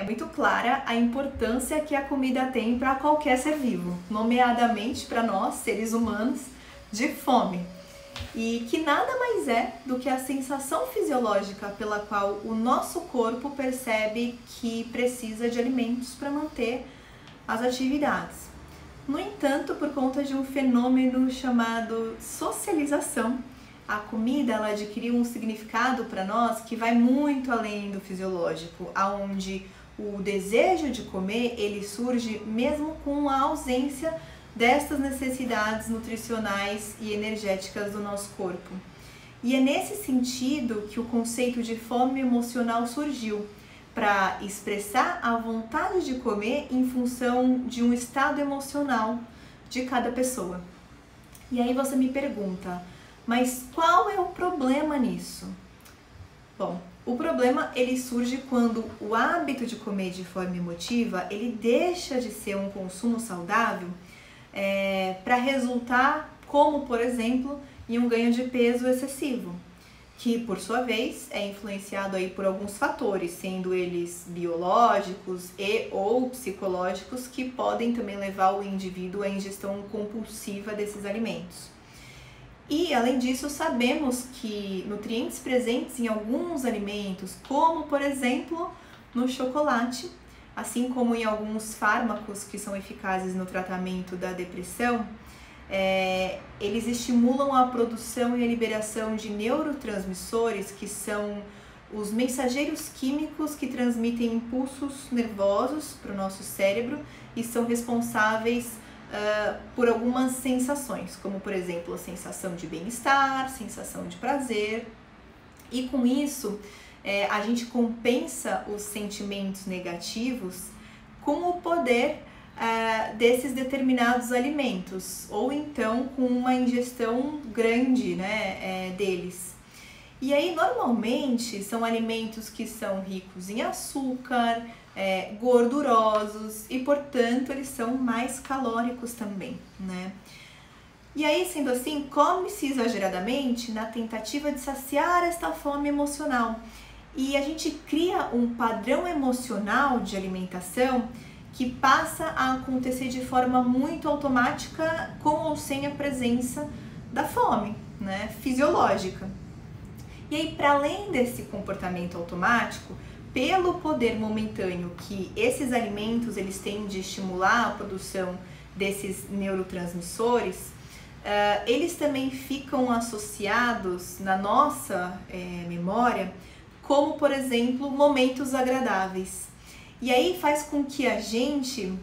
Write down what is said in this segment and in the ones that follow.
é muito clara a importância que a comida tem para qualquer ser vivo, nomeadamente para nós, seres humanos, de fome. E que nada mais é do que a sensação fisiológica pela qual o nosso corpo percebe que precisa de alimentos para manter as atividades. No entanto, por conta de um fenômeno chamado socialização, a comida ela adquiriu um significado para nós que vai muito além do fisiológico, aonde o desejo de comer ele surge mesmo com a ausência destas necessidades nutricionais e energéticas do nosso corpo. E é nesse sentido que o conceito de fome emocional surgiu, para expressar a vontade de comer em função de um estado emocional de cada pessoa. E aí você me pergunta, mas qual é o problema nisso? Bom, o problema ele surge quando o hábito de comer de forma emotiva ele deixa de ser um consumo saudável para resultar, como por exemplo, em um ganho de peso excessivo, que por sua vez é influenciado aí por alguns fatores, sendo eles biológicos e ou psicológicos, que podem também levar o indivíduo à ingestão compulsiva desses alimentos. E além disso, sabemos que nutrientes presentes em alguns alimentos, como por exemplo no chocolate, assim como em alguns fármacos que são eficazes no tratamento da depressão, eles estimulam a produção e a liberação de neurotransmissores, que são os mensageiros químicos que transmitem impulsos nervosos para o nosso cérebro e são responsáveis por algumas sensações, como por exemplo a sensação de bem-estar, sensação de prazer, e com isso a gente compensa os sentimentos negativos com o poder desses determinados alimentos, ou então com uma ingestão grande deles. E aí normalmente são alimentos que são ricos em açúcar, gordurosos e portanto eles são mais calóricos também, né? E aí, sendo assim, come-se exageradamente na tentativa de saciar esta fome emocional. E a gente cria um padrão emocional de alimentação que passa a acontecer de forma muito automática, com ou sem a presença da fome, né, fisiológica. E aí, para além desse comportamento automático, pelo poder momentâneo que esses alimentos eles têm de estimular a produção desses neurotransmissores, eles também ficam associados na nossa memória como, por exemplo, momentos agradáveis. E aí faz com que a gente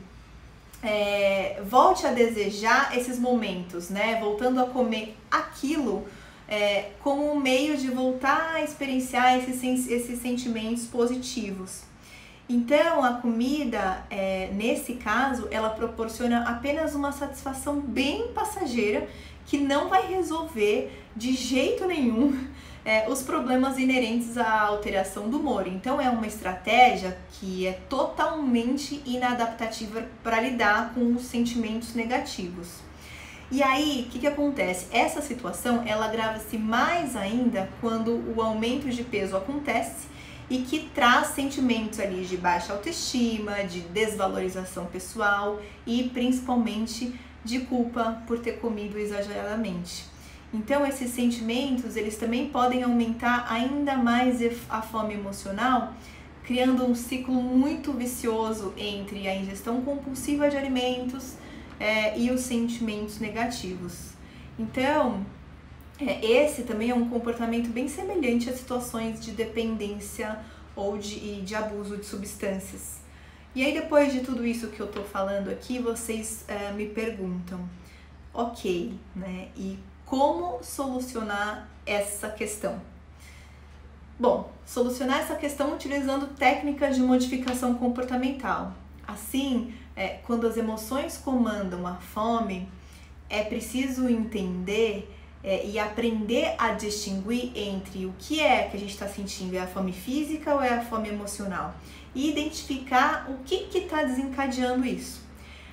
volte a desejar esses momentos, né? Voltando a comer aquilo como um meio de voltar a experienciar esses sentimentos positivos. Então, a comida, nesse caso, ela proporciona apenas uma satisfação bem passageira que não vai resolver de jeito nenhum os problemas inerentes à alteração do humor. Então, é uma estratégia que é totalmente inadaptativa para lidar com os sentimentos negativos. E aí, o que acontece? Essa situação, ela agrava-se mais ainda quando o aumento de peso acontece e que traz sentimentos ali de baixa autoestima, de desvalorização pessoal e principalmente de culpa por ter comido exageradamente. Então esses sentimentos, eles também podem aumentar ainda mais a fome emocional, criando um ciclo muito vicioso entre a ingestão compulsiva de alimentos e os sentimentos negativos. Então, esse também é um comportamento bem semelhante a situações de dependência ou de abuso de substâncias. E aí, depois de tudo isso que eu tô falando aqui, vocês me perguntam, ok, né? E como solucionar essa questão? Bom, solucionar essa questão utilizando técnicas de modificação comportamental. Assim, quando as emoções comandam a fome, é preciso entender e aprender a distinguir entre o que é que a gente está sentindo, é a fome física ou é a fome emocional, e identificar o que está desencadeando isso.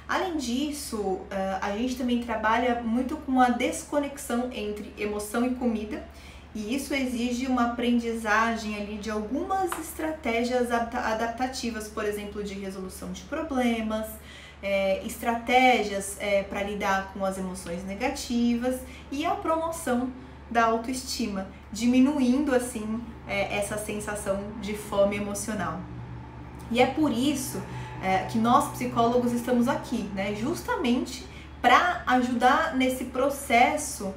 Além disso, a gente também trabalha muito com a desconexão entre emoção e comida, E isso exige uma aprendizagem ali de algumas estratégias adaptativas, por exemplo, de resolução de problemas, estratégias para lidar com as emoções negativas e a promoção da autoestima, diminuindo assim essa sensação de fome emocional. E é por isso que nós psicólogos estamos aqui, né? Justamente para ajudar nesse processo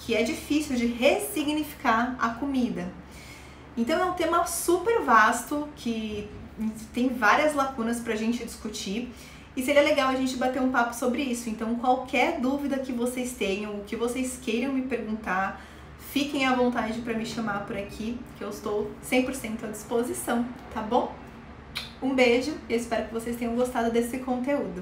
que é difícil de ressignificar a comida. Então é um tema super vasto que tem várias lacunas para a gente discutir e seria legal a gente bater um papo sobre isso. Então qualquer dúvida que vocês tenham, o que vocês queiram me perguntar, fiquem à vontade para me chamar por aqui, que eu estou 100% à disposição, tá bom? Um beijo e espero que vocês tenham gostado desse conteúdo.